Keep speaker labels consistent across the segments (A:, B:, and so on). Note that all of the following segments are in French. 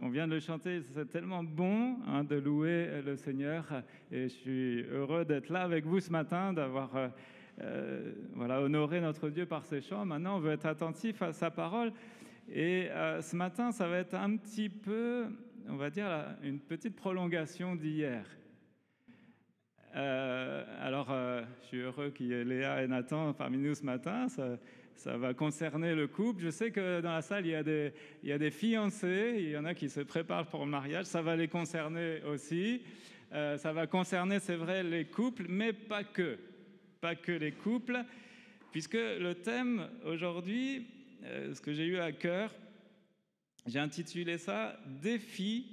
A: On vient de le chanter, c'est tellement bon de louer le Seigneur. Et je suis heureux d'être là avec vous ce matin, d'avoir honoré notre Dieu par ces chants. Maintenant, on veut être attentif à sa parole. Et ce matin, ça va être un petit peu, on va dire, une petite prolongation d'hier. Je suis heureux qu'il y ait Léa et Nathan parmi nous ce matin. Ça va concerner le couple. Je sais que dans la salle, il y a des fiancés. Il y en a qui se préparent pour le mariage. Ça va les concerner aussi. Ça va concerner, c'est vrai, les couples, mais pas que. Pas que les couples. Puisque le thème aujourd'hui, ce que j'ai eu à cœur, j'ai intitulé ça « Défis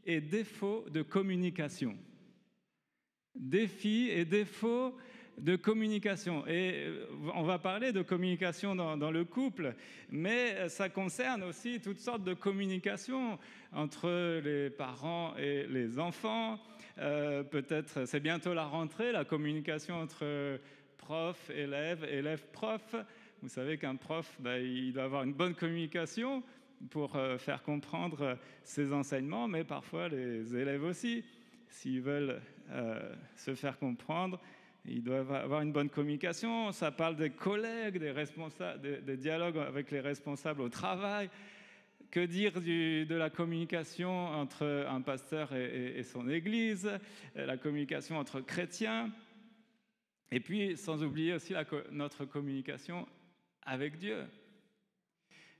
A: et défauts de communication ». Défis et défauts de communication. Et on va parler de communication dans le couple, mais ça concerne aussi toutes sortes de communications entre les parents et les enfants. Peut-être, c'est bientôt la rentrée, la communication entre prof, élève, élève-prof. Vous savez qu'un prof, il doit avoir une bonne communication pour faire comprendre ses enseignements, mais parfois les élèves aussi. S'ils veulent se faire comprendre, ils doivent avoir une bonne communication. Ça parle des collègues, des responsables, des dialogues avec les responsables au travail. Que dire de la communication entre un pasteur et son église, la communication entre chrétiens, et puis sans oublier aussi notre communication avec Dieu.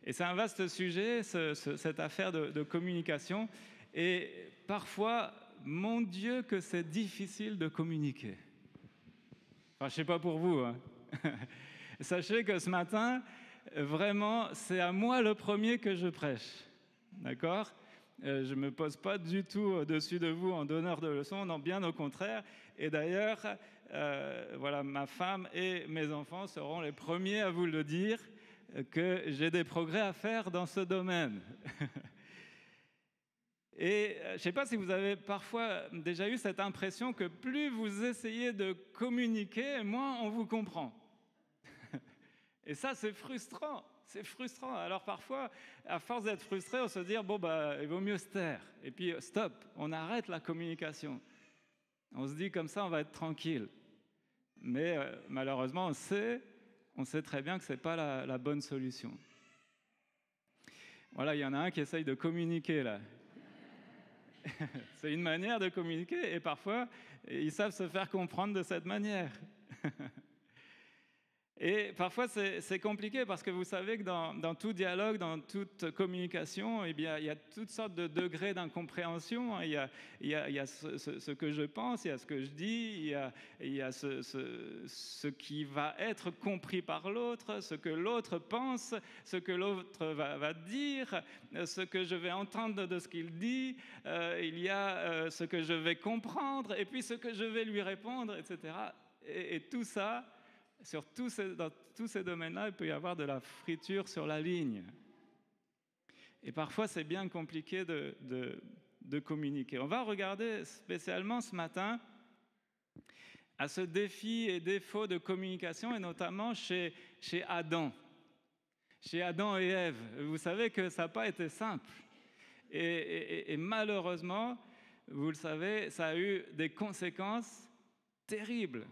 A: Et c'est un vaste sujet, cette affaire de communication. Et parfois, mon Dieu, que c'est difficile de communiquer. Enfin, je ne sais pas pour vous. Hein. Sachez que ce matin, vraiment, c'est à moi le premier que je prêche. D'accord ? Je ne me pose pas du tout au-dessus de vous en donneur de leçons, non, bien au contraire. Et d'ailleurs, ma femme et mes enfants seront les premiers à vous le dire, que j'ai des progrès à faire dans ce domaine. Et je ne sais pas si vous avez parfois déjà eu cette impression que plus vous essayez de communiquer, moins on vous comprend. Et ça, c'est frustrant. C'est frustrant. Alors parfois, à force d'être frustré, on se dit il vaut mieux se taire. Et puis stop, on arrête la communication. On se dit comme ça, on va être tranquille. Mais malheureusement, on sait très bien que ce n'est pas la bonne solution. Voilà, il y en a un qui essaye de communiquer là. C'est une manière de communiquer et parfois, ils savent se faire comprendre de cette manière. Et parfois, c'est compliqué parce que vous savez que dans tout dialogue, dans toute communication, eh bien, il y a toutes sortes de degrés d'incompréhension. Il y a ce que je pense, il y a ce que je dis, il y a ce qui va être compris par l'autre, ce que l'autre pense, ce que l'autre va dire, ce que je vais entendre de ce qu'il dit. Il y a ce que je vais comprendre et puis ce que je vais lui répondre, etc. Et tout ça... dans tous ces domaines-là, il peut y avoir de la friture sur la ligne. Et parfois, c'est bien compliqué de communiquer. On va regarder spécialement ce matin à ce défi et défaut de communication, et notamment chez Adam. Chez Adam et Ève. Vous savez que ça n'a pas été simple. Et malheureusement, vous le savez, ça a eu des conséquences terribles.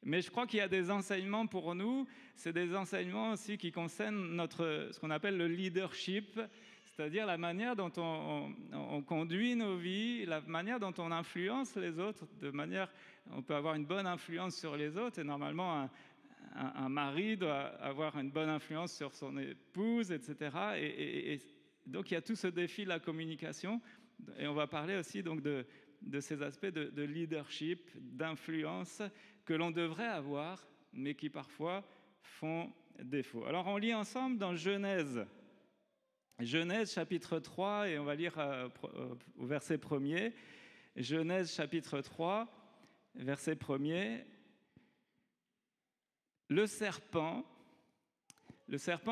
A: Mais je crois qu'il y a des enseignements pour nous, c'est des enseignements aussi qui concernent ce qu'on appelle le leadership, c'est-à-dire la manière dont on conduit nos vies, la manière dont on influence les autres, on peut avoir une bonne influence sur les autres, et normalement un mari doit avoir une bonne influence sur son épouse, etc. Et donc il y a tout ce défi de la communication, et on va parler aussi donc de ces aspects de leadership, d'influence que l'on devrait avoir, mais qui parfois font défaut. Alors on lit ensemble dans Genèse chapitre 3, et on va lire au verset 1er. Genèse chapitre 3, verset 1er. Le serpent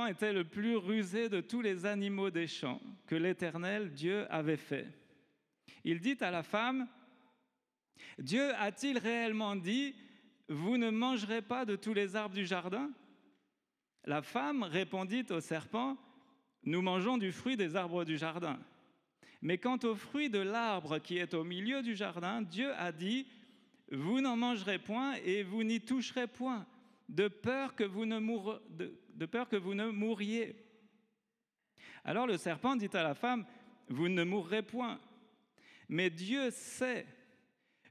A: était le plus rusé de tous les animaux des champs que l'Éternel Dieu avait fait. Il dit à la femme, « Dieu a-t-il réellement dit, vous ne mangerez pas de tous les arbres du jardin ?» La femme répondit au serpent, « Nous mangeons du fruit des arbres du jardin. Mais quant au fruit de l'arbre qui est au milieu du jardin, Dieu a dit, vous n'en mangerez point et vous n'y toucherez point, de peur que vous ne mouriez. Alors le serpent dit à la femme, vous ne mourrez point. Mais Dieu sait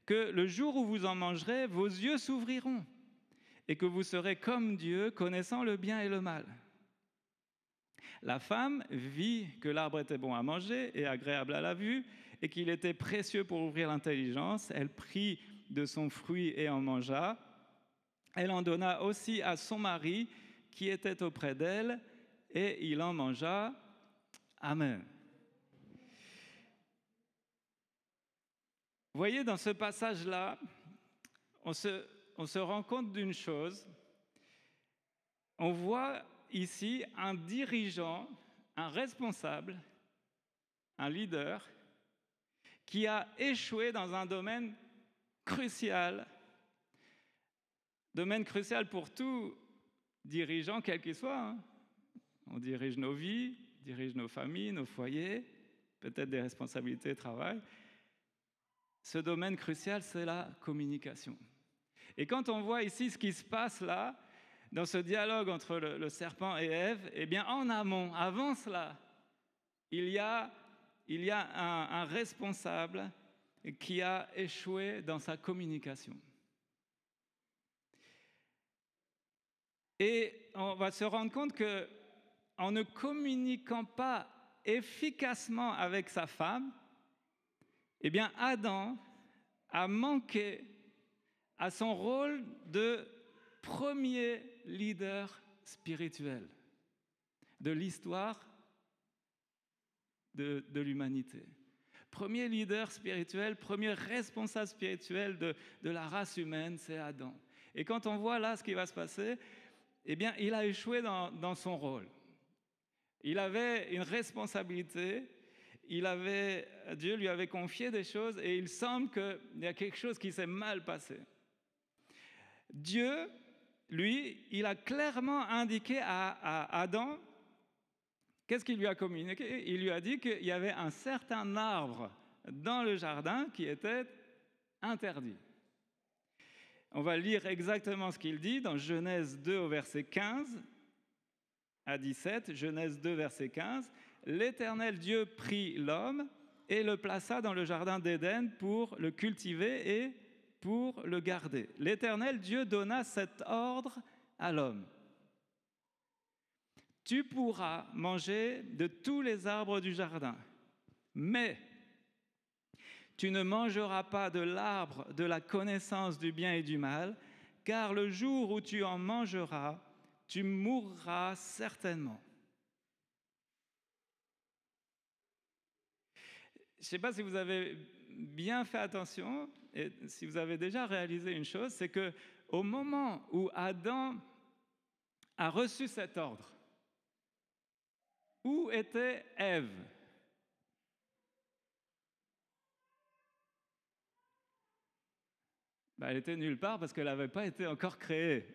A: que le jour où vous en mangerez, vos yeux s'ouvriront et que vous serez comme Dieu, connaissant le bien et le mal. La femme vit que l'arbre était bon à manger et agréable à la vue et qu'il était précieux pour ouvrir l'intelligence. Elle prit de son fruit et en mangea. Elle en donna aussi à son mari qui était auprès d'elle et il en mangea. Amen. Vous voyez, dans ce passage-là, on se rend compte d'une chose. On voit ici un dirigeant, un responsable, un leader, qui a échoué dans un domaine crucial pour tout dirigeant, quel qu'il soit. Hein. On dirige nos vies, on dirige nos familles, nos foyers, peut-être des responsabilités de travail. Ce domaine crucial, c'est la communication. Et quand on voit ici ce qui se passe là, dans ce dialogue entre le serpent et Ève, eh bien en amont, avant cela, il y a un responsable qui a échoué dans sa communication. Et on va se rendre compte qu'en ne communiquant pas efficacement avec sa femme, eh bien Adam a manqué à son rôle de premier leader spirituel de l'histoire de l'humanité. Premier leader spirituel, premier responsable spirituel de la race humaine, c'est Adam. Et quand on voit là ce qui va se passer, eh bien, il a échoué dans son rôle. Il avait une responsabilité, Dieu lui avait confié des choses et il semble qu'il y a quelque chose qui s'est mal passé. Dieu, lui, il a clairement indiqué à Adam, qu'est-ce qu'il lui a communiqué? Il lui a dit qu'il y avait un certain arbre dans le jardin qui était interdit. On va lire exactement ce qu'il dit dans Genèse 2 au verset 15 à 17. Genèse 2 verset 15. L'Éternel Dieu prit l'homme et le plaça dans le jardin d'Éden pour le cultiver et pour le garder. L'Éternel Dieu donna cet ordre à l'homme. Tu pourras manger de tous les arbres du jardin, mais tu ne mangeras pas de l'arbre de la connaissance du bien et du mal, car le jour où tu en mangeras, tu mourras certainement. Je ne sais pas si vous avez bien fait attention et si vous avez déjà réalisé une chose, c'est qu'au moment où Adam a reçu cet ordre, où était Ève? Elle était nulle part parce qu'elle n'avait pas été encore créée.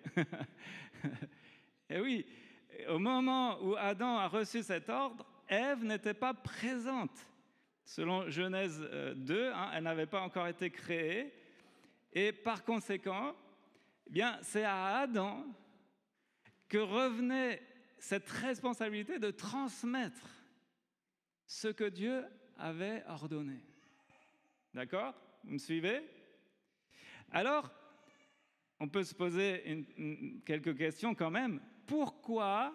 A: Et oui, au moment où Adam a reçu cet ordre, Ève n'était pas présente. Selon Genèse 2, elle n'avait pas encore été créée. Et par conséquent, eh bien, c'est à Adam que revenait cette responsabilité de transmettre ce que Dieu avait ordonné. D'accord? Vous me suivez? Alors, on peut se poser quelques questions quand même. Pourquoi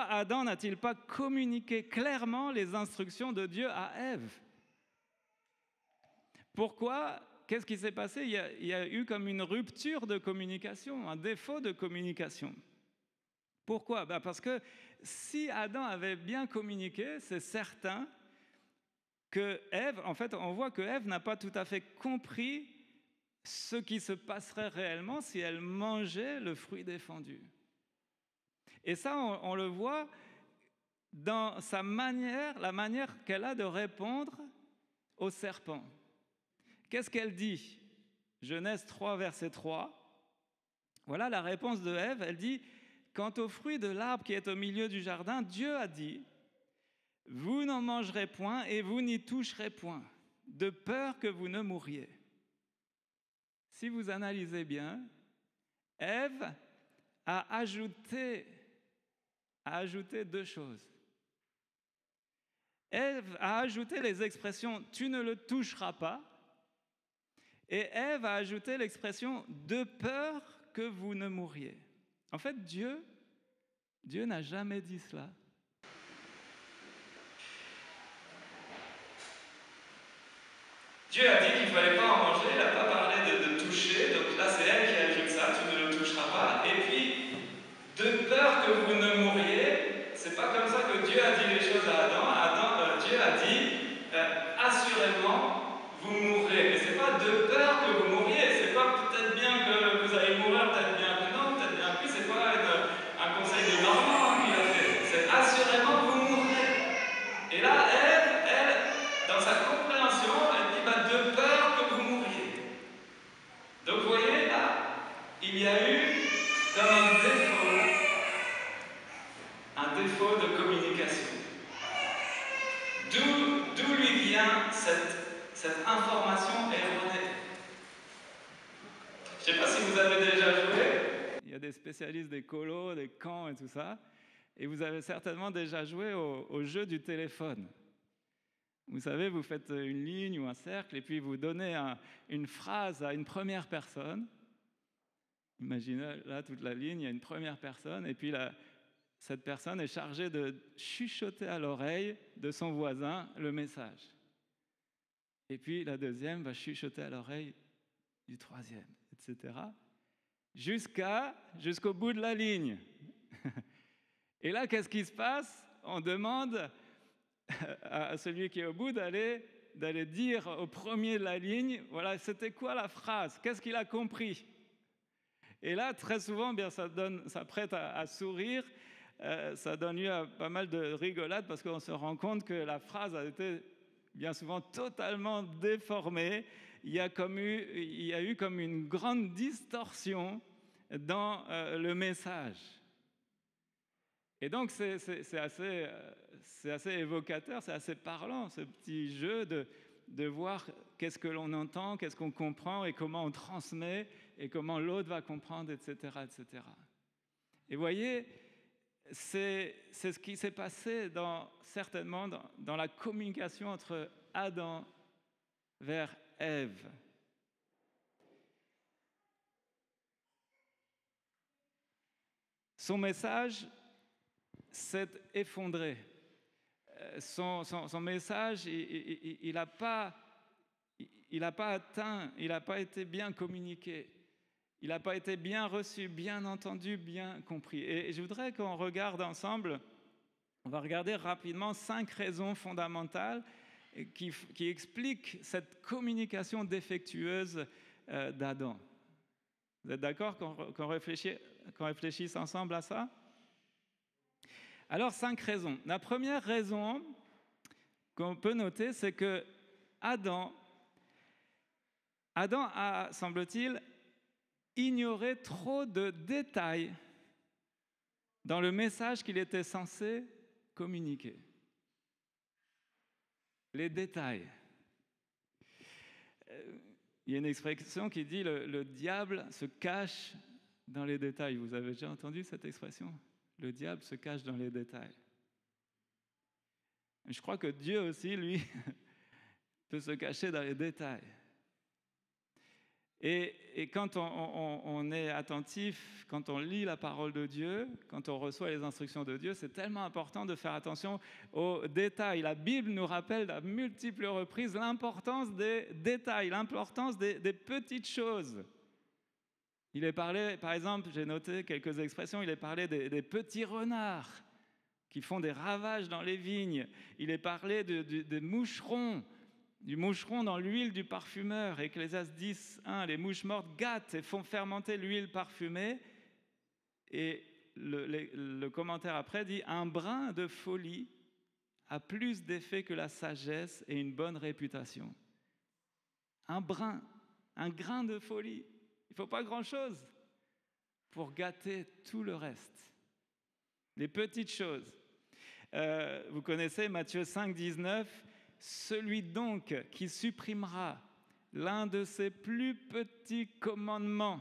A: Adam n'a-t-il pas communiqué clairement les instructions de Dieu à Ève? Pourquoi? Qu'est-ce qui s'est passé? Il y a eu comme une rupture de communication, un défaut de communication. Pourquoi? Parce que si Adam avait bien communiqué, c'est certain que Ève, en fait, on voit que Ève n'a pas tout à fait compris ce qui se passerait réellement si elle mangeait le fruit défendu. Et ça, on le voit dans la manière qu'elle a de répondre au serpent. Qu'est-ce qu'elle dit? Genèse 3, verset 3. Voilà la réponse de Ève. Elle dit, « Quant au fruit de l'arbre qui est au milieu du jardin, Dieu a dit, vous n'en mangerez point et vous n'y toucherez point, de peur que vous ne mouriez. Si vous analysez bien, Ève a ajouté 2 choses. Ève a ajouté les expressions « tu ne le toucheras pas » et Ève a ajouté l'expression « de peur que vous ne mouriez ». En fait, Dieu n'a jamais dit cela. Dieu a dit qu'il ne fallait pas en manger, il n'a pas parlé de toucher, donc là c'est elle qui ajoute ça, tu ne le toucheras pas. Et puis, de peur que vous ne mouriez, c'est pas comme ça que Dieu a dit les choses à Adam. Dieu a dit, assurément, vous mourrez. Mais c'est pas de peur que vous mourriez, c'est pas peut-être bien que vous allez mourir, peut-être bien que non, peut-être bien que oui, c'est pas un conseil de Normand qu'il a fait. C'est assurément vous mourrez. Et là, elle, dans sa compréhension, elle dit, de peur que vous mouriez. Donc vous voyez, là, il y a eu comme un défaut de communication. D'où lui vient cette information erronée. Je ne sais pas si vous avez déjà joué. Il y a des spécialistes des colos, des camps et tout ça. Et vous avez certainement déjà joué au jeu du téléphone. Vous savez, vous faites une ligne ou un cercle et puis vous donnez une phrase à une première personne. Imaginez là toute la ligne, il y a une première personne et puis cette personne est chargée de chuchoter à l'oreille de son voisin le message. Et puis la deuxième va chuchoter à l'oreille du troisième, etc. Jusqu'au bout de la ligne. Et là, qu'est-ce qui se passe? On demande à celui qui est au bout d'aller dire au premier de la ligne, voilà, c'était quoi la phrase? Qu'est-ce qu'il a compris? Et là, très souvent, bien, ça prête à sourire, ça donne lieu à pas mal de rigolades parce qu'on se rend compte que la phrase a été bien souvent totalement déformée. Il y a eu comme une grande distorsion dans le message. Et donc, c'est assez évocateur, c'est assez parlant, ce petit jeu de voir qu'est-ce que l'on entend, qu'est-ce qu'on comprend et comment on transmet et comment l'autre va comprendre, etc., etc. Et voyez, c'est ce qui s'est passé certainement dans la communication entre Adam vers Ève. Son message s'est effondré. Son message, il n'a pas atteint, il n'a pas été bien communiqué. Il n'a pas été bien reçu, bien entendu, bien compris. Et je voudrais qu'on regarde ensemble, on va regarder rapidement 5 raisons fondamentales qui expliquent cette communication défectueuse d'Adam. Vous êtes d'accord qu'on réfléchisse ensemble à ça? Alors, 5 raisons. La première raison qu'on peut noter, c'est que Adam a, semble-t-il, ignoré trop de détails dans le message qu'il était censé communiquer. Les détails. Il y a une expression qui dit le diable se cache dans les détails. Vous avez déjà entendu cette expression? Le diable se cache dans les détails. Je crois que Dieu aussi, lui, peut se cacher dans les détails. Et quand on est attentif, quand on lit la parole de Dieu, quand on reçoit les instructions de Dieu, c'est tellement important de faire attention aux détails. La Bible nous rappelle à multiples reprises l'importance des détails, l'importance des petites choses. Il est parlé, par exemple, j'ai noté quelques expressions, il est parlé des petits renards qui font des ravages dans les vignes. Il est parlé des moucherons, du moucheron dans l'huile du parfumeur. Ecclésiaste 10:1, les mouches mortes gâtent et font fermenter l'huile parfumée. Et le commentaire après dit « Un brin de folie a plus d'effet que la sagesse et une bonne réputation. » Un grain de folie. Il ne faut pas grand-chose pour gâter tout le reste. Les petites choses. Vous connaissez Matthieu 5, 19. Celui donc qui supprimera l'un de ces plus petits commandements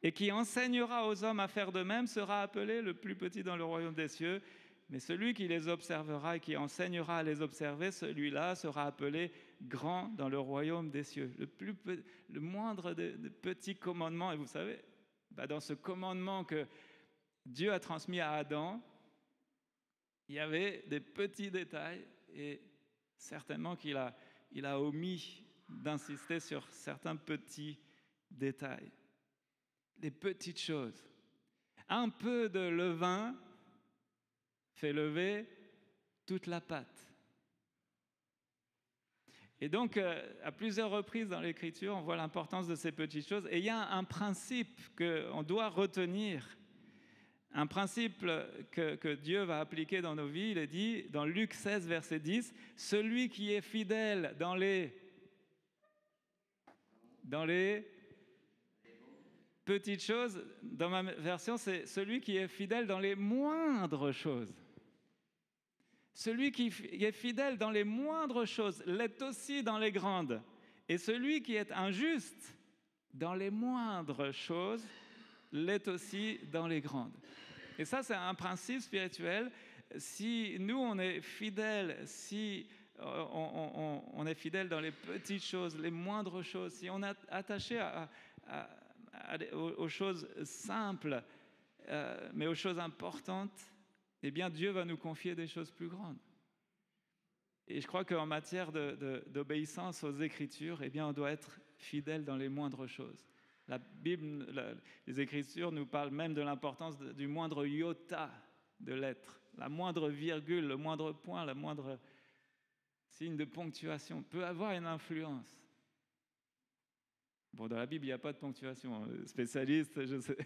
A: et qui enseignera aux hommes à faire de même sera appelé le plus petit dans le royaume des cieux. Mais celui qui les observera et qui enseignera à les observer, celui-là sera appelé grand dans le royaume des cieux. Le moindre des petits commandements. Et vous savez, dans ce commandement que Dieu a transmis à Adam, il y avait des petits détails et certainement qu'il a omis d'insister sur certains petits détails. Les petites choses. Un peu de levain fait lever toute la pâte. Et donc, à plusieurs reprises dans l'Écriture, on voit l'importance de ces petites choses. Et il y a un principe qu'on doit retenir, un principe que Dieu va appliquer dans nos vies. Il est dit dans Luc 16, verset 10, « Celui qui est fidèle dans les petites choses », dans ma version, c'est « celui qui est fidèle dans les moindres choses ». Celui qui est fidèle dans les moindres choses l'est aussi dans les grandes. Et celui qui est injuste dans les moindres choses l'est aussi dans les grandes. Et ça, c'est un principe spirituel. Si nous, on est fidèles, si on est fidèle dans les petites choses, les moindres choses, si on est attaché aux choses simples, mais aux choses importantes, eh bien, Dieu va nous confier des choses plus grandes. Et je crois qu'en matière d'obéissance aux Écritures, eh bien, on doit être fidèle dans les moindres choses. La Bible, les Écritures nous parlent même de l'importance du moindre iota de l'être. La moindre virgule, le moindre point, le moindre signe de ponctuation peut avoir une influence. Bon, dans la Bible, il n'y a pas de ponctuation, spécialiste, je sais,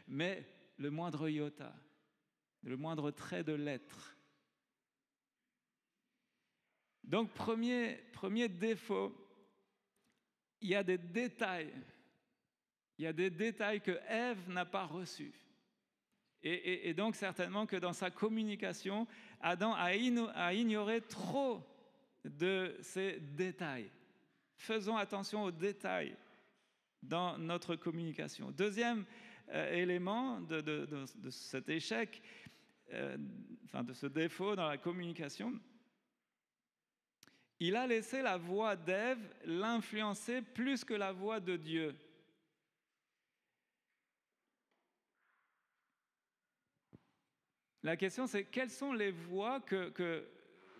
A: mais le moindre iota, le moindre trait de l'être. Donc, premier défaut, il y a des détails. Il y a des détails que Ève n'a pas reçus. Et donc, certainement que dans sa communication, Adam a ignoré trop de ces détails. Faisons attention aux détails dans notre communication. Deuxième élément de cet échec, de ce défaut dans la communication, il a laissé la voix d'Ève l'influencer plus que la voix de Dieu. La question, c'est quelles sont les voix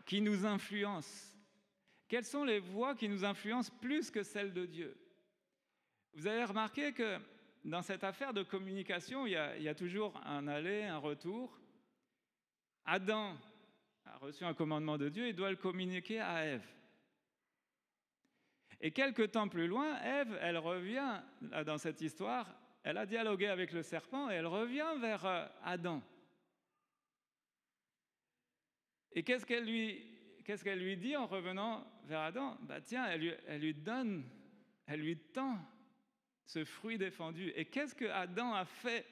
A: qui nous influencent? Quelles sont les voix qui nous influencent plus que celles de Dieu? Vous avez remarqué que dans cette affaire de communication, il y a toujours un aller, un retour. Adam a reçu un commandement de Dieu, il doit le communiquer à Ève. Et quelque temps plus loin, Ève, elle revient dans cette histoire, elle a dialogué avec le serpent et elle revient vers Adam. Et qu'est-ce qu'elle lui dit en revenant vers Adam? Tiens, elle lui tend ce fruit défendu. Et qu'est-ce que Adam a fait?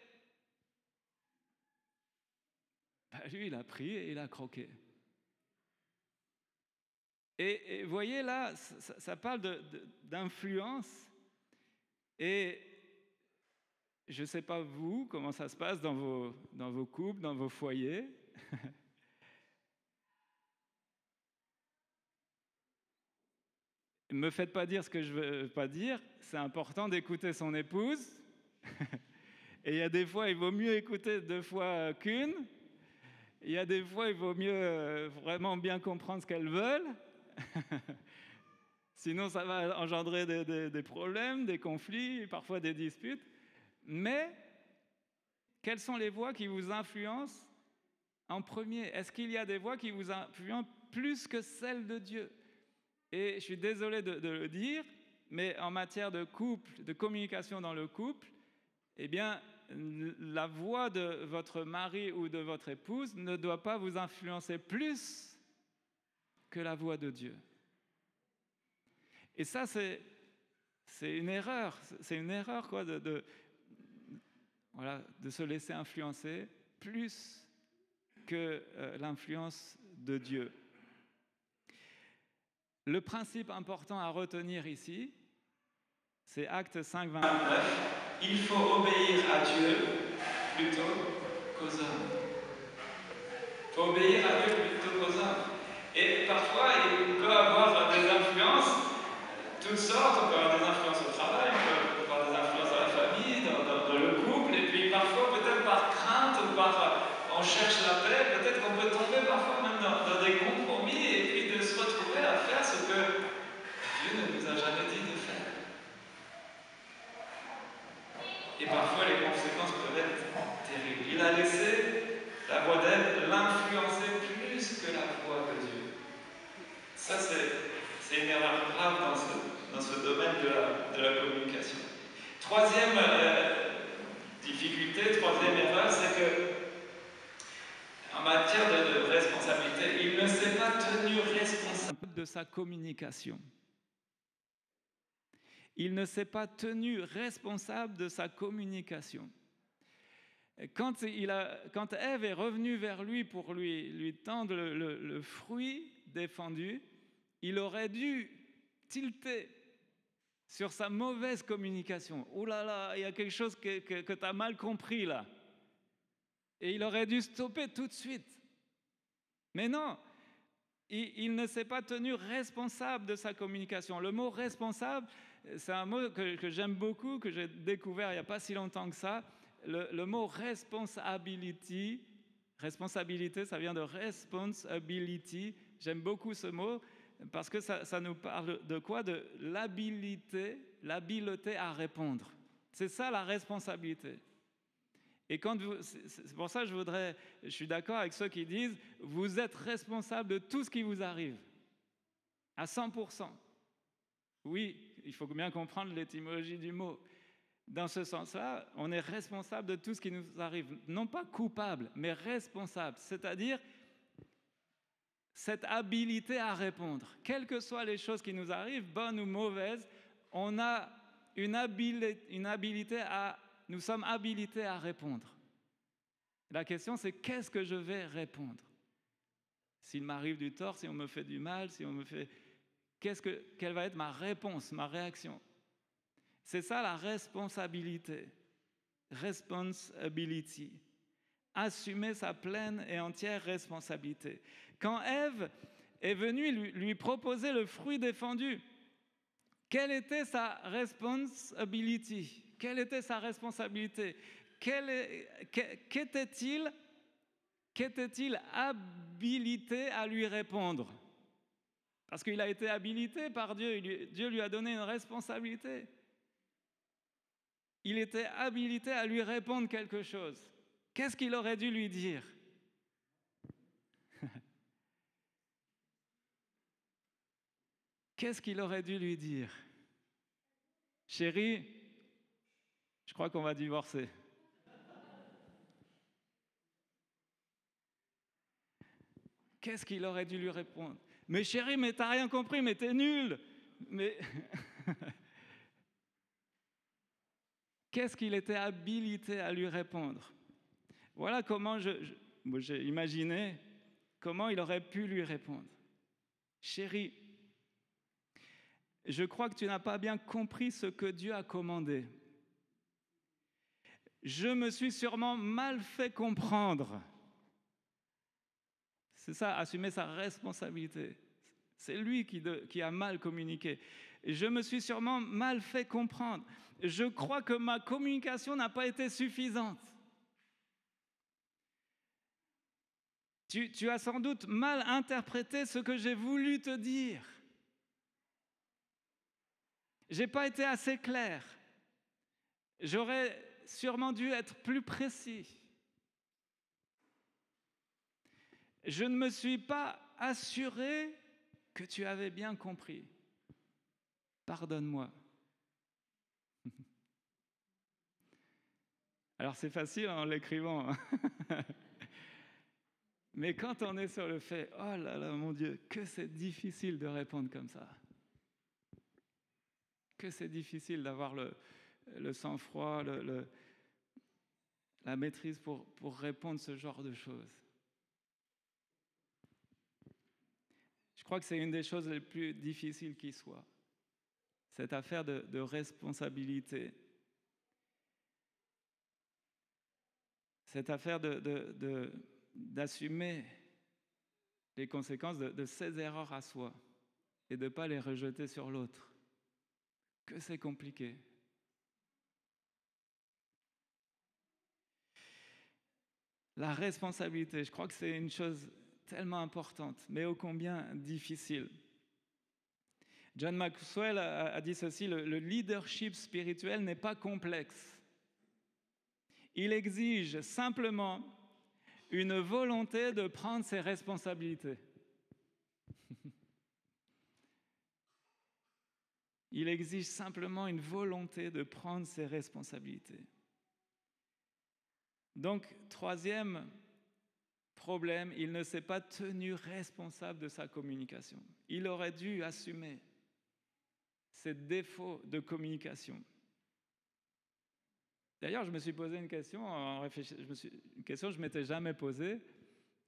A: Lui, il a pris et il a croqué. Et voyez là, ça parle d'influence. Et je ne sais pas vous, comment ça se passe dans vos couples, dans vos foyers. Ne me faites pas dire ce que je ne veux pas dire. C'est important d'écouter son épouse. Et il y a des fois, il vaut mieux écouter 2 fois qu'une. Il y a des fois, il vaut mieux vraiment bien comprendre ce qu'elles veulent. Sinon, ça va engendrer des problèmes, des conflits, parfois des disputes. Mais, quelles sont les voix qui vous influencent en premier? Est-ce qu'il y a des voix qui vous influencent plus que celles de Dieu? Et je suis désolé de le dire, mais en matière de couple, de communication dans le couple, eh bien, la voix de votre mari ou de votre épouse ne doit pas vous influencer plus que la voix de Dieu. Et ça, c'est une erreur. C'est une erreur, quoi, de se laisser influencer plus que l'influence de Dieu. Le principe important à retenir ici, c'est Actes 5, 29. Il faut obéir à Dieu plutôt qu'aux hommes. Il faut obéir à Dieu plutôt qu'aux hommes. Et parfois, il peut avoir des influences, toutes sortes. On peut avoir des influences au travail, on peut avoir des influences dans la famille, dans le couple, et puis parfois, peut-être par crainte ou on cherche la paix, peut-être qu'on peut tomber parfois même dans des compromis et puis de se retrouver à faire ce que Dieu ne nous a jamais dit de faire. Et parfois, les conséquences peuvent être terribles. Il a laissé la voix d'Ève l'influencer plus que la voix de Dieu. Ça, c'est une erreur grave dans ce domaine de la communication. Troisième difficulté, troisième erreur, c'est que en matière de responsabilité, il ne s'est pas tenu responsable de sa communication. Il ne s'est pas tenu responsable de sa communication. Quand Ève est revenue vers lui pour lui tendre le fruit défendu, il aurait dû tilter sur sa mauvaise communication. « Oh là là, il y a quelque chose que tu as mal compris là. » Et il aurait dû stopper tout de suite. Mais non, il ne s'est pas tenu responsable de sa communication. Le mot « responsable », c'est un mot que j'aime beaucoup, que j'ai découvert il n'y a pas si longtemps que ça. Le mot « responsabilité », ça vient de « responsibility ». J'aime beaucoup ce mot parce que ça nous parle de quoi? De l'habileté à répondre. C'est ça la responsabilité. Et c'est pour ça que je suis d'accord avec ceux qui disent « vous êtes responsable de tout ce qui vous arrive » à 100%. Oui, il faut bien comprendre l'étymologie du mot. Dans ce sens-là, on est responsable de tout ce qui nous arrive. Non pas coupable, mais responsable. C'est-à-dire cette habilité à répondre. Quelles que soient les choses qui nous arrivent, bonnes ou mauvaises, on a une habilité nous sommes habilités à répondre. La question, c'est qu'est-ce que je vais répondre? S'il m'arrive du tort, si on me fait du mal, quelle va être ma réponse, ma réaction? C'est ça la responsabilité. Responsibility. Assumer sa pleine et entière responsabilité. Quand Ève est venue lui proposer le fruit défendu, quelle était sa responsibility? Quelle était sa responsabilité? Qu'était-il habilité à lui répondre? Parce qu'il a été habilité par Dieu, Dieu lui a donné une responsabilité. Il était habilité à lui répondre quelque chose. Qu'est-ce qu'il aurait dû lui dire? Qu'est-ce qu'il aurait dû lui dire? Chérie, je crois qu'on va divorcer. Qu'est-ce qu'il aurait dû lui répondre? Mais chérie, mais t'as rien compris, mais t'es nul. Mais qu'est-ce qu'il était habilité à lui répondre? Voilà comment j'ai imaginé comment il aurait pu lui répondre. Chérie, je crois que tu n'as pas bien compris ce que Dieu a commandé. Je me suis sûrement mal fait comprendre. C'est ça, assumer sa responsabilité. C'est lui qui a mal communiqué. Je me suis sûrement mal fait comprendre. Je crois que ma communication n'a pas été suffisante. Tu as sans doute mal interprété ce que j'ai voulu te dire. Je n'ai pas été assez clair. J'aurais sûrement dû être plus précis. Je ne me suis pas assuré que tu avais bien compris. Pardonne-moi. Alors c'est facile en l'écrivant. Mais quand on est sur le fait, oh là là, mon Dieu, que c'est difficile de répondre comme ça. Que c'est difficile d'avoir le sang-froid, la maîtrise pour répondre ce genre de choses. crois que c'est une des choses les plus difficiles qui soit. Cette affaire de responsabilité. Cette affaire d'assumer les conséquences de ses erreurs à soi et de ne pas les rejeter sur l'autre. Que c'est compliqué. La responsabilité, je crois que c'est une chose tellement importante, mais ô combien difficile. John Maxwell a dit ceci, le leadership spirituel n'est pas complexe. Il exige simplement une volonté de prendre ses responsabilités. Il exige simplement une volonté de prendre ses responsabilités. Donc, troisième problème, il ne s'est pas tenu responsable de sa communication. Il aurait dû assumer ses défauts de communication. D'ailleurs, je me suis posé une question, une question que je ne m'étais jamais posée.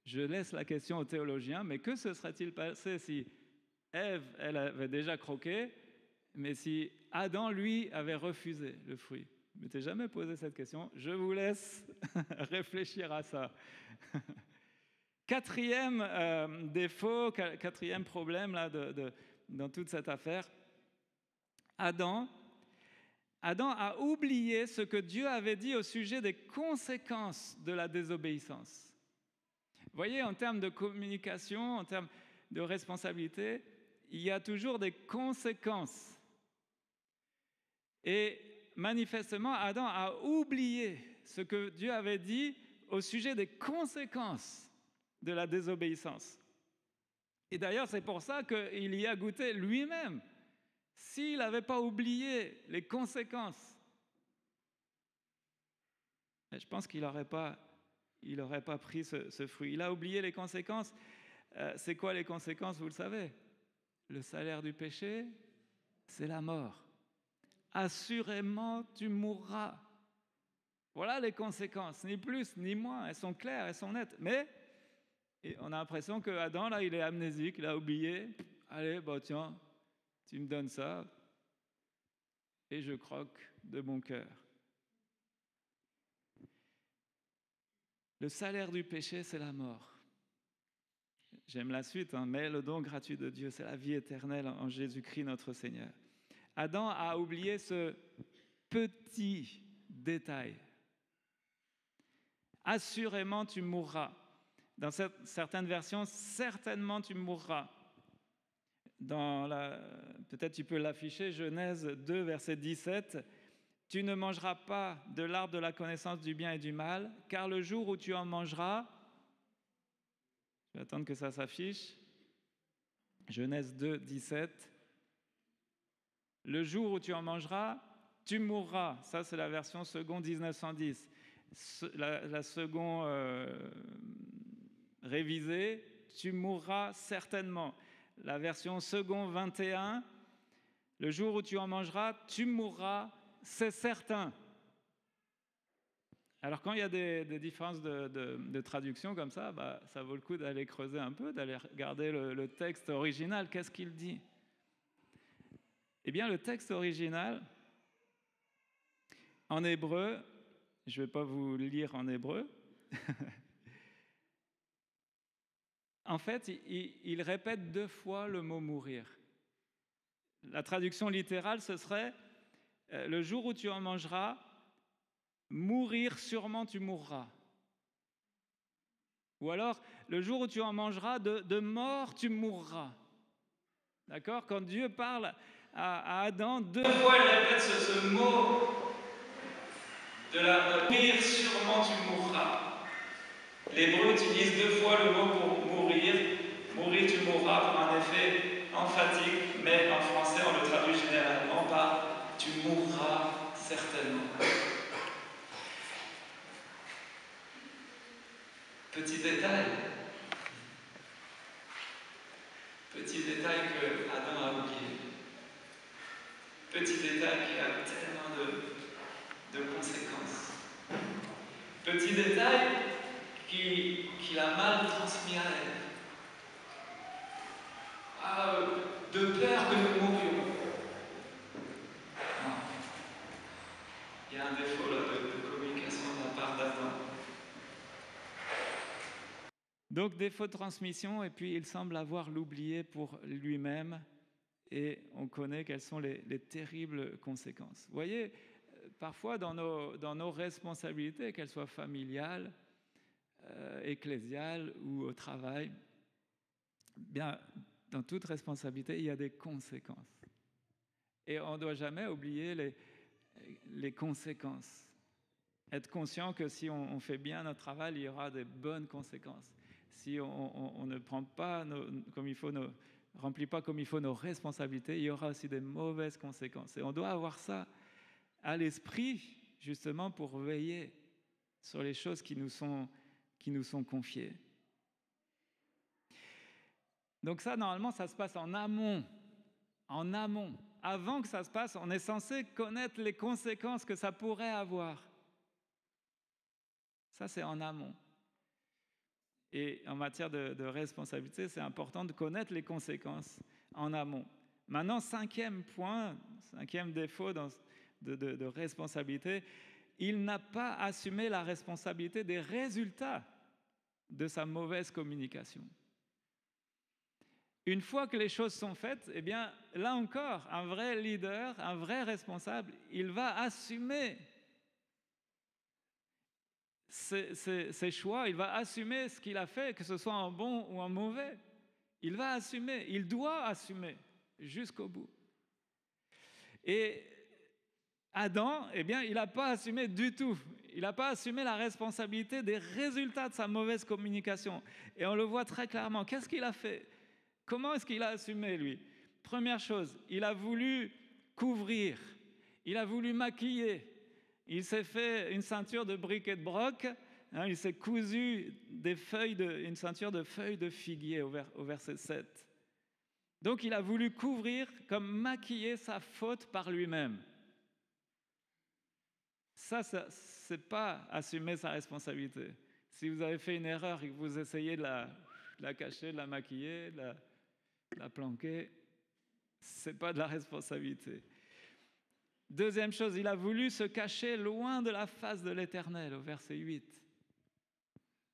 A: Je laisse la question aux théologiens, mais que se serait-il passé si Ève, elle avait déjà croqué, mais si Adam, lui, avait refusé le fruit? Je ne m'étais jamais posé cette question. Je vous laisse réfléchir à ça. Quatrième défaut, quatrième problème là, dans toute cette affaire, Adam a oublié ce que Dieu avait dit au sujet des conséquences de la désobéissance. Vous voyez, en termes de communication, en termes de responsabilité, il y a toujours des conséquences. Et manifestement, Adam a oublié ce que Dieu avait dit au sujet des conséquences de la désobéissance. Et d'ailleurs, c'est pour ça qu'il y a goûté lui-même. S'il n'avait pas oublié les conséquences, je pense qu'il n'aurait pas pris ce fruit. Il a oublié les conséquences. C'est quoi les conséquences, vous le savez? Le salaire du péché, c'est la mort. Assurément, tu mourras. Voilà les conséquences, ni plus ni moins. Elles sont claires, elles sont nettes. Mais on a l'impression que Adam, là, il est amnésique, il a oublié. Allez, tiens, tu me donnes ça et je croque de mon cœur. Le salaire du péché, c'est la mort. J'aime la suite, mais le don gratuit de Dieu, c'est la vie éternelle en Jésus-Christ notre Seigneur. Adam a oublié ce petit détail. Assurément, tu mourras. Dans certaines versions, certainement, tu mourras. Peut-être tu peux l'afficher, Genèse 2, verset 17. Tu ne mangeras pas de l'arbre de la connaissance du bien et du mal, car le jour où tu en mangeras, je vais attendre que ça s'affiche, Genèse 2, 17. Le jour où tu en mangeras, tu mourras. Ça, c'est la version seconde 1910. La seconde révisée, tu mourras certainement. La version seconde 21, le jour où tu en mangeras, tu mourras, c'est certain. Alors quand il y a des différences de traduction comme ça, ça vaut le coup d'aller creuser un peu, d'aller regarder le texte original. Qu'est-ce qu'il dit? Eh bien, le texte original, en hébreu, je ne vais pas vous lire en hébreu. En fait, il répète 2 fois le mot mourir. La traduction littérale, ce serait le jour où tu en mangeras, mourir sûrement tu mourras. Ou alors, le jour où tu en mangeras, de mort tu mourras. D'accord? Quand Dieu parle à Adam, 2 fois il répète ce mot de mourir sûrement tu mourras. L'hébreu utilise 2 fois le mot pour mourir. Mourir tu mourras pour un effet emphatique, mais en français on le traduit généralement par tu mourras certainement. Petit détail que Adam a oublié. Petit détail qui a tellement de conséquences. Petit détail qu'il a mal transmis à Ève. de peur que nous mourions. Non. Il y a un défaut là de communication de la part d'Adam. Donc défaut de transmission, et puis il semble avoir l'oublié pour lui-même, et on connaît quelles sont les terribles conséquences. Vous voyez, parfois dans nos responsabilités, qu'elles soient familiales, ecclésiales ou au travail, bien, dans toute responsabilité, il y a des conséquences. Et on ne doit jamais oublier les conséquences. Être conscient que si on fait bien notre travail, il y aura des bonnes conséquences. Si on ne prend pas comme il faut remplit pas comme il faut nos responsabilités, il y aura aussi des mauvaises conséquences. Et on doit avoir ça à l'esprit, justement, pour veiller sur les choses qui nous sont confiées. Donc ça, normalement, ça se passe en amont. En amont. Avant que ça se passe, on est censé connaître les conséquences que ça pourrait avoir. Ça, c'est en amont. Et en matière de responsabilité, c'est important de connaître les conséquences en amont. Maintenant, cinquième point, cinquième défaut de responsabilité, il n'a pas assumé la responsabilité des résultats de sa mauvaise communication. Une fois que les choses sont faites, eh bien, là encore, un vrai leader, un vrai responsable, il va assumer ses choix, il va assumer ce qu'il a fait, que ce soit en bon ou en mauvais. Il va assumer, il doit assumer jusqu'au bout. Et Adam, eh bien, il n'a pas assumé du tout. Il n'a pas assumé la responsabilité des résultats de sa mauvaise communication. Et on le voit très clairement. Qu'est-ce qu'il a fait? Comment est-ce qu'il a assumé, lui? Première chose, il a voulu couvrir, il a voulu maquiller. Il s'est fait une ceinture de briques et de broc, il s'est cousu une ceinture de feuilles de figuier au verset 7. Donc il a voulu couvrir, comme maquiller sa faute par lui-même. Ça c'est pas assumer sa responsabilité. Si vous avez fait une erreur et que vous essayez de la cacher, de la maquiller, de la planquer, c'est pas de la responsabilité. Deuxième chose, il a voulu se cacher loin de la face de l'Éternel, au verset 8.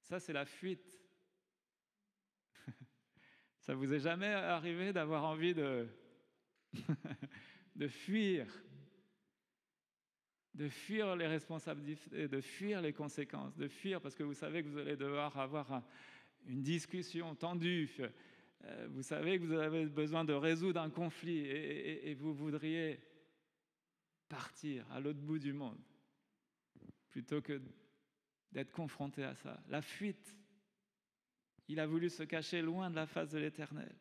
A: Ça, c'est la fuite. Ça vous est jamais arrivé d'avoir envie de fuir les responsabilités, de fuir les conséquences, de fuir parce que vous savez que vous allez devoir avoir une discussion tendue, vous savez que vous avez besoin de résoudre un conflit et vous voudriez partir à l'autre bout du monde plutôt que d'être confronté à ça. La fuite. Il a voulu se cacher loin de la face de l'Éternel.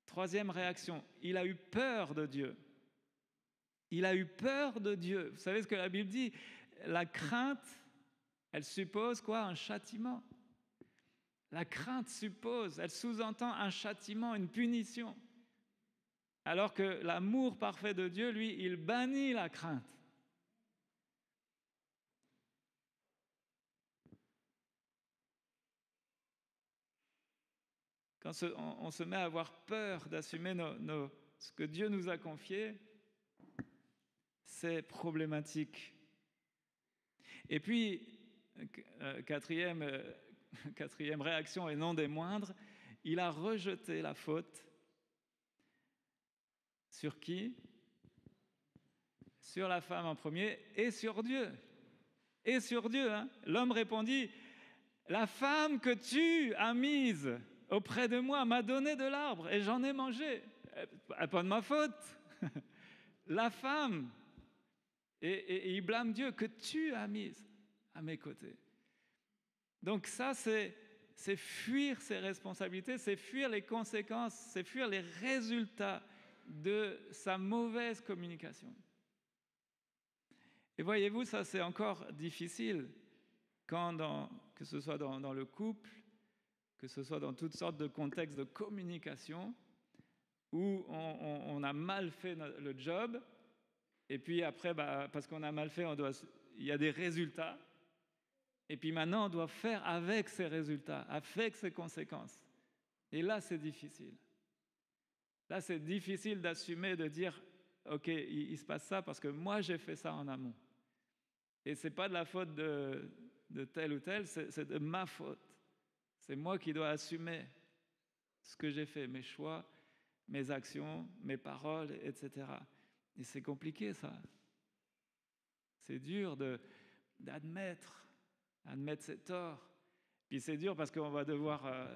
A: Troisième réaction, il a eu peur de Dieu. Il a eu peur de Dieu. Vous savez ce que la Bible dit? La crainte, elle suppose quoi? Un châtiment. La crainte suppose, elle sous-entend un châtiment, une punition. Alors que l'amour parfait de Dieu, lui, il bannit la crainte. Quand on se met à avoir peur d'assumer ce que Dieu nous a confié, c'est problématique. Et puis, quatrième réaction et non des moindres, il a rejeté la faute. Sur qui? Sur la femme en premier et sur Dieu. Et sur Dieu. L'homme répondit, la femme que tu as mise auprès de moi m'a donné de l'arbre et j'en ai mangé. Pas de ma faute. La femme. Et il blâme Dieu que tu as mise à mes côtés. Donc ça, c'est fuir ses responsabilités, c'est fuir les conséquences, c'est fuir les résultats de sa mauvaise communication. Et voyez-vous, ça c'est encore difficile que ce soit dans le couple, que ce soit dans toutes sortes de contextes de communication où on a mal fait le job et puis après, parce qu'on a mal fait, il y a des résultats et puis maintenant on doit faire avec ces résultats, avec ces conséquences. Et là c'est difficile. Là, c'est difficile d'assumer, de dire « Ok, il se passe ça parce que moi, j'ai fait ça en amont. » Et ce n'est pas de la faute de tel ou tel, c'est de ma faute. C'est moi qui dois assumer ce que j'ai fait, mes choix, mes actions, mes paroles, etc. Et c'est compliqué, ça. C'est dur d'admettre ses torts. Puis c'est dur parce qu'on va devoir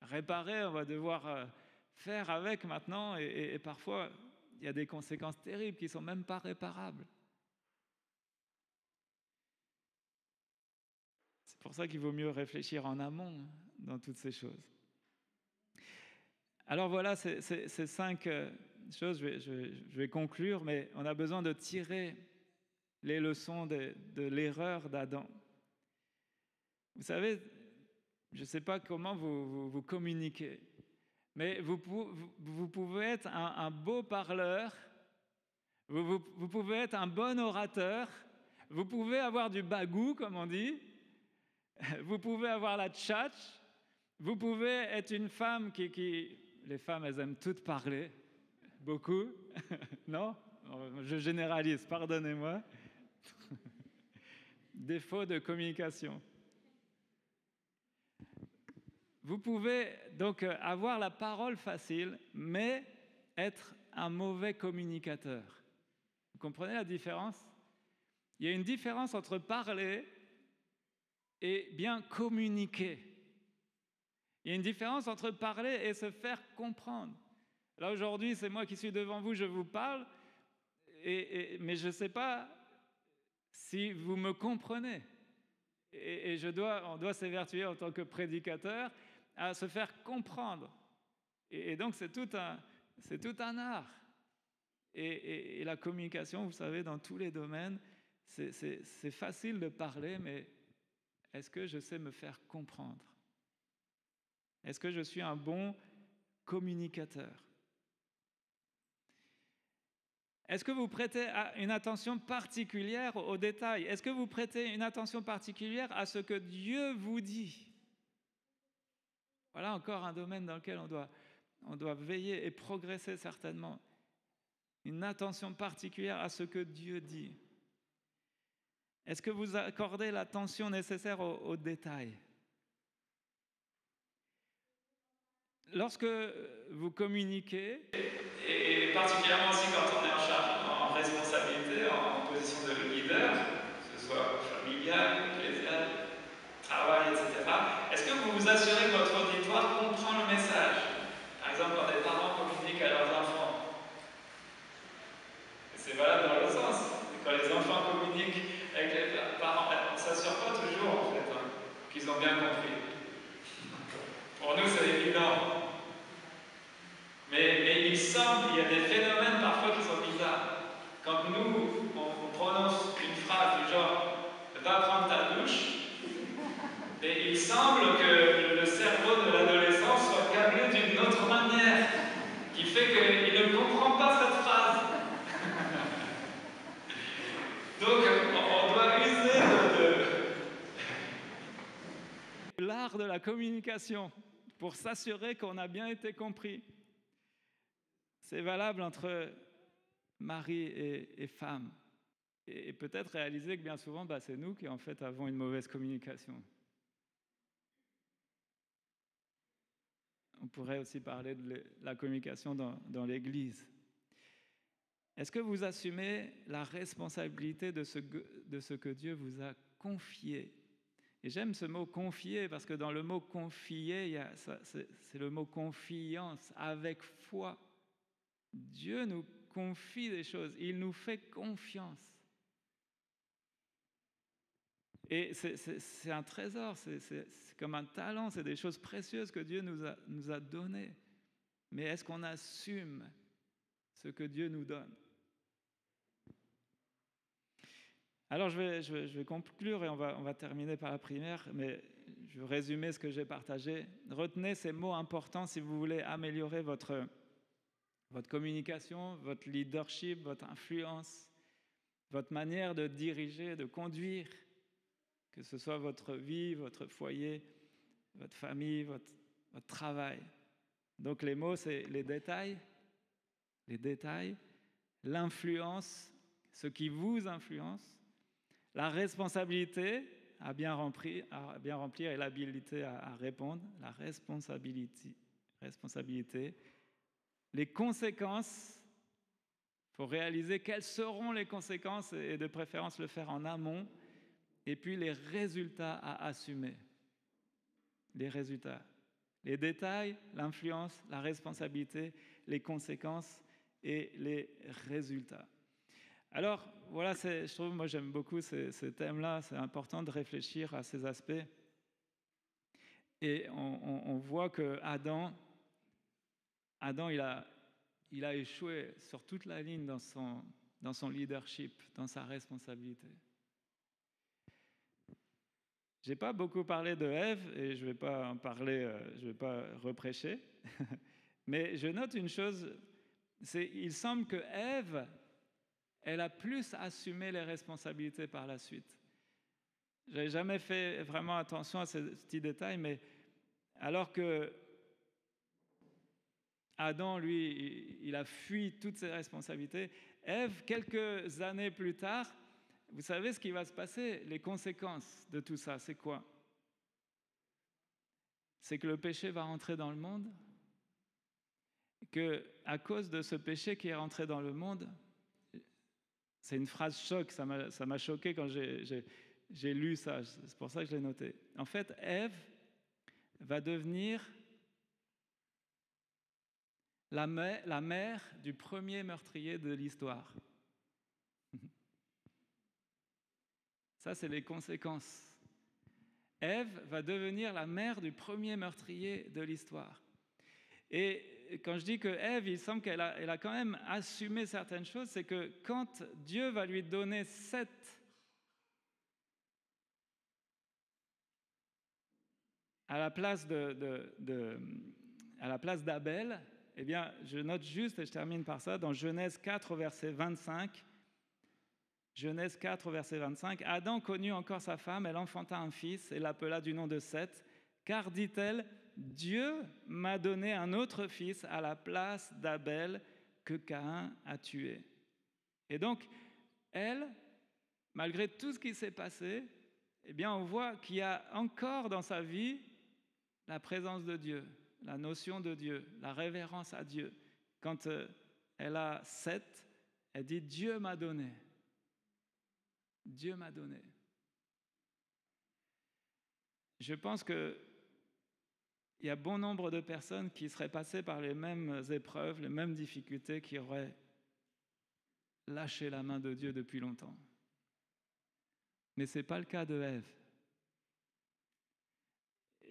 A: réparer, on va devoir faire avec maintenant, et parfois, il y a des conséquences terribles qui ne sont même pas réparables. C'est pour ça qu'il vaut mieux réfléchir en amont dans toutes ces choses. Alors voilà, ces 5 choses, je vais conclure, mais on a besoin de tirer les leçons de l'erreur d'Adam. Vous savez, je ne sais pas comment vous communiquez, mais vous pouvez être un beau parleur, vous pouvez être un bon orateur, vous pouvez avoir du bagou, comme on dit, vous pouvez avoir la tchatche, vous pouvez être une femme qui... Les femmes, elles aiment toutes parler, beaucoup, non? Je généralise, pardonnez-moi. Défaut de communication. Vous pouvez donc avoir la parole facile, mais être un mauvais communicateur. Vous comprenez la différence? Il y a une différence entre parler et bien communiquer. Il y a une différence entre parler et se faire comprendre. Là, aujourd'hui, c'est moi qui suis devant vous, je vous parle, mais je ne sais pas si vous me comprenez. Et on doit s'évertuer en tant que prédicateur à se faire comprendre. Et donc, c'est tout un art. Et la communication, vous savez, dans tous les domaines, c'est facile de parler, mais est-ce que je sais me faire comprendre? Est-ce que je suis un bon communicateur? Est-ce que vous prêtez une attention particulière aux détails? Est-ce que vous prêtez une attention particulière à ce que Dieu vous dit? Voilà encore un domaine dans lequel on doit veiller et progresser certainement. Une attention particulière à ce que Dieu dit. Est-ce que vous accordez l'attention nécessaire aux détails? Lorsque vous communiquez, et particulièrement aussi quand on est en charge, en responsabilité, en position de leader, que ce soit familial, ecclésial, travail, etc., est-ce que vous vous assurez que votre auditoire comprend le message? Par exemple, quand des parents communiquent à leurs enfants. C'est valable dans l'autre sens. Quand les enfants communiquent avec les parents, on ne s'assure pas toujours, en fait, qu'ils ont bien compris. Pour nous, c'est évident. Mais il semble, il y a des phénomènes parfois qui sont bizarres. Quand nous, on prononce une phrase du genre « va prendre ta douche », et il semble que le cerveau de l'adolescent soit câblé d'une autre manière, qui fait qu'il ne comprend pas cette phrase. Donc, on doit user de l'art de la communication pour s'assurer qu'on a bien été compris. C'est valable entre mari et femme. Et peut-être réaliser que bien souvent, c'est nous qui en fait avons une mauvaise communication. On pourrait aussi parler de la communication dans l'Église. Est-ce que vous assumez la responsabilité de ce que Dieu vous a confié? Et j'aime ce mot « confier » parce que dans le mot « confier », c'est le mot « confiance », avec foi. Dieu nous confie des choses, il nous fait confiance. Et c'est un trésor, c'est comme un talent, c'est des choses précieuses que Dieu nous a données. Mais est-ce qu'on assume ce que Dieu nous donne? Alors je vais conclure et on va terminer par la prière, mais je vais résumer ce que j'ai partagé. Retenez ces mots importants si vous voulez améliorer votre communication, votre leadership, votre influence, votre manière de diriger, de conduire, que ce soit votre vie, votre foyer, votre famille, votre travail. Donc les mots, c'est les détails, l'influence, ce qui vous influence, la responsabilité à bien remplir et l'habilité à répondre, la responsabilité, les conséquences. Il faut réaliser quelles seront les conséquences et de préférence le faire en amont. Et puis les résultats à assumer. Les résultats. Les détails, l'influence, la responsabilité, les conséquences et les résultats. Alors, voilà, je trouve, moi j'aime beaucoup ces thèmes-là. C'est important de réfléchir à ces aspects. Et on voit que Adam il a échoué sur toute la ligne dans son leadership, dans sa responsabilité. Je n'ai pas beaucoup parlé de Ève et je ne vais pas en parler, je ne vais pas reprêcher. Mais je note une chose, il semble que Ève, elle a plus assumé les responsabilités par la suite. Je n'avais jamais fait vraiment attention à ces petits détails, mais alors que Adam, lui, il a fui toutes ses responsabilités, Ève, quelques années plus tard, vous savez ce qui va se passer? Les conséquences de tout ça, c'est quoi? C'est que le péché va rentrer dans le monde, qu'à cause de ce péché qui est rentré dans le monde, c'est une phrase choc, ça m'a choqué quand j'ai lu ça, c'est pour ça que je l'ai noté. En fait, Ève va devenir la mère du premier meurtrier de l'histoire. Ça, c'est les conséquences. Ève va devenir la mère du premier meurtrier de l'histoire. Et quand je dis que Ève, il semble qu'elle a quand même assumé certaines choses, c'est que quand Dieu va lui donner à la place d'Abel, eh bien, je note juste, et je termine par ça, dans Genèse 4, verset 25, Genèse 4, verset 25, Adam connut encore sa femme, elle enfanta un fils et l'appela du nom de Seth, car, dit-elle, Dieu m'a donné un autre fils à la place d'Abel que Caïn a tué. Et donc, elle, malgré tout ce qui s'est passé, eh bien, on voit qu'il y a encore dans sa vie la présence de Dieu, la notion de Dieu, la révérence à Dieu. Quand elle a Seth, elle dit « Dieu m'a donné ». Dieu m'a donné. Je pense qu'il y a bon nombre de personnes qui seraient passées par les mêmes épreuves, les mêmes difficultés, qui auraient lâché la main de Dieu depuis longtemps. Mais ce n'est pas le cas de Ève.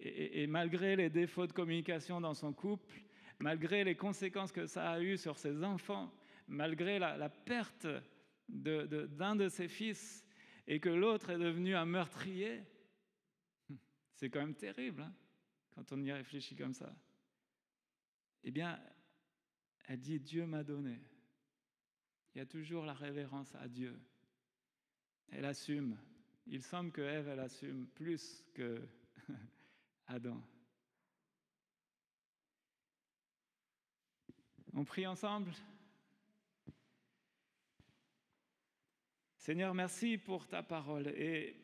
A: Et malgré les défauts de communication dans son couple, malgré les conséquences que ça a eues sur ses enfants, malgré la perte d'un de ses fils et que l'autre est devenu un meurtrier, c'est quand même terrible hein, quand on y réfléchit comme ça. Eh bien, elle dit « Dieu m'a donné ». Il y a toujours la révérence à Dieu. Elle assume. Il semble que Ève, elle assume plus que Adam. On prie ensemble. Seigneur, merci pour ta parole. Et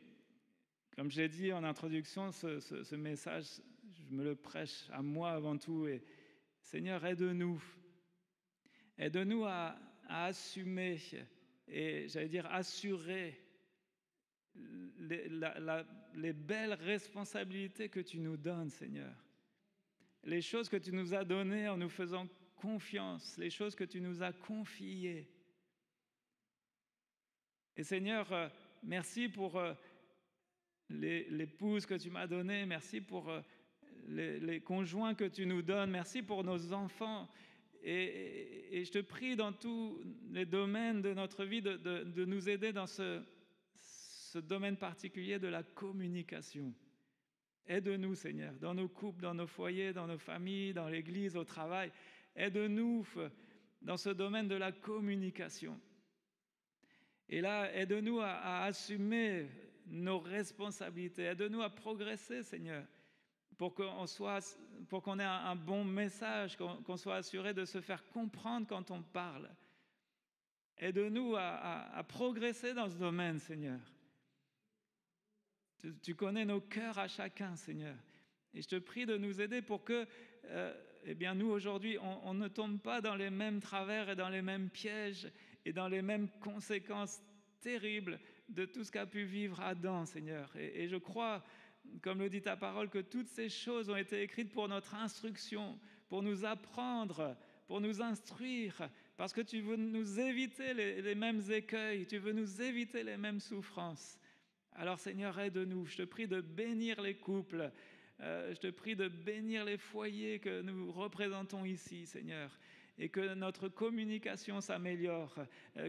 A: comme je l'ai dit en introduction, ce message, je me le prêche à moi avant tout. Et Seigneur, aide-nous. Aide-nous à assumer et, j'allais dire, assurer les belles responsabilités que tu nous donnes, Seigneur. Les choses que tu nous as données en nous faisant confiance, les choses que tu nous as confiées. Et Seigneur, merci pour l'épouse que tu m'as donnée, merci pour les conjoints que tu nous donnes, merci pour nos enfants. Et je te prie dans tous les domaines de notre vie de nous aider dans ce domaine particulier de la communication. Aide-nous, Seigneur, dans nos couples, dans nos foyers, dans nos familles, dans l'église, au travail. Aide-nous dans ce domaine de la communication. Et là, aide-nous à assumer nos responsabilités. Aide-nous à progresser, Seigneur, pour qu'on soit pour qu'on ait un bon message, qu'on soit assuré de se faire comprendre quand on parle. Aide-nous à progresser dans ce domaine, Seigneur. Tu connais nos cœurs à chacun, Seigneur. Et je te prie de nous aider pour que, nous, aujourd'hui, on ne tombe pas dans les mêmes travers et dans les mêmes pièges et dans les mêmes conséquences terribles de tout ce qu'a pu vivre Adam, Seigneur. Et je crois, comme le dit ta parole, que toutes ces choses ont été écrites pour notre instruction, pour nous apprendre, pour nous instruire, parce que tu veux nous éviter les mêmes écueils, tu veux nous éviter les mêmes souffrances. Alors Seigneur, aide-nous. Je te prie de bénir les couples. Je te prie de bénir les foyers que nous représentons ici, Seigneur. Et que notre communication s'améliore,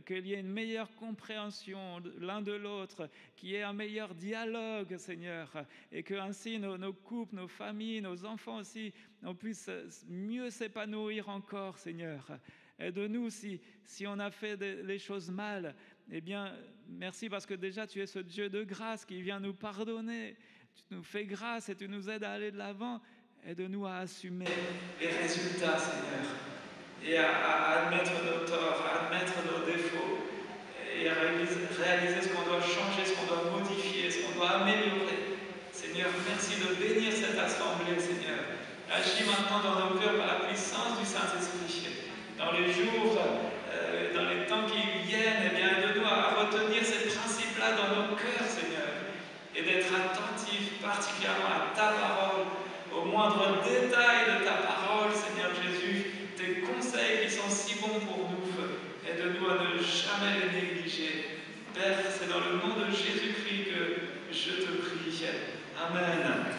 A: qu'il y ait une meilleure compréhension l'un de l'autre, qu'il y ait un meilleur dialogue, Seigneur. Et que ainsi nos couples, nos familles, nos enfants aussi, on puisse mieux s'épanouir encore, Seigneur. Aide-nous si on a fait les choses mal. Eh bien, merci parce que déjà tu es ce Dieu de grâce qui vient nous pardonner. Tu nous fais grâce et tu nous aides à aller de l'avant. Aide-nous à assumer les résultats, Seigneur, et à admettre nos torts, à admettre nos défauts, et à réaliser ce qu'on doit changer, ce qu'on doit modifier, ce qu'on doit améliorer. Seigneur, merci de bénir cette assemblée, Seigneur. Agis maintenant dans nos cœurs par la puissance du Saint-Esprit. Dans les jours, dans les temps qui viennent, aide-nous à retenir ces principes-là dans nos cœurs, Seigneur, et d'être attentifs particulièrement à ta parole, au moindre détail de ta parole, Seigneur Jésus, tes conseils qui sont si bons pour nous. Aide-nous à ne jamais les négliger. Père, c'est dans le nom de Jésus-Christ que je te prie. Amen.